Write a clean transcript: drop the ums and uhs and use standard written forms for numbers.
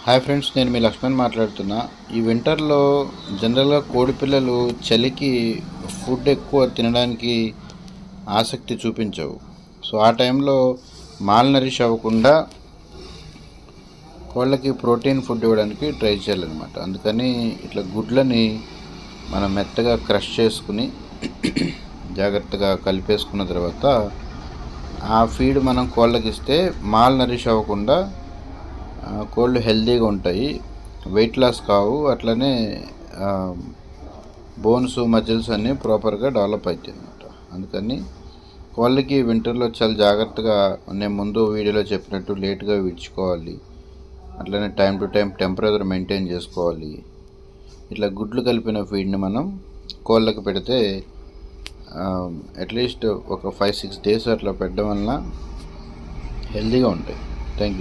Hi friends, నేను మీ లక్ష్మణ్ మాట్లాడుతున్నా. ఈ వింటర్లో జనరల్గా కోడి పిల్లలు చలికి ఫుడ్ ఎక్కువ తినడానికి ఆసక్తి చూపించవు. సో ఆ టైంలో మాల్ నరిష్ అవ్వకుండా కోళ్ళకి ప్రోటీన్ ఫుడ్ ఇవ్వడానికి ట్రై చేయాలన్నమాట. అందుకని ఇట్లా గుడ్లని మనం మెత్తగా క్రష్ చేసుకుని జాగ్రత్తగా కలిపేసుకున్న తర్వాత ఆ ఫీడ్ మనం కోళ్ళకి ఇస్తే మాల్ నరిష్ అవ్వకుండా కోళ్ళు హెల్తీగా ఉంటాయి, వెయిట్ లాస్ కావు, అట్లనే బోన్స్ మజిల్స్ అన్నీ ప్రాపర్గా డెవలప్ అవుతాయి అన్నమాట. అందుకని కోళ్ళకి వింటర్లో చాలా జాగ్రత్తగా, నేను ముందు వీడియోలో చెప్పినట్టు లేట్గా విడుచుకోవాలి, అట్లనే time to time temperature maintain చేసుకోవాలి. ఇట్లా గుడ్లు కలిపిన ఫీడ్ని మనం కోళ్ళకి పెడితే అట్లీస్ట్ ఒక 5-6 డేస్ అట్లా పెట్టడం వలన హెల్తీగా ఉంటాయి. Thank you.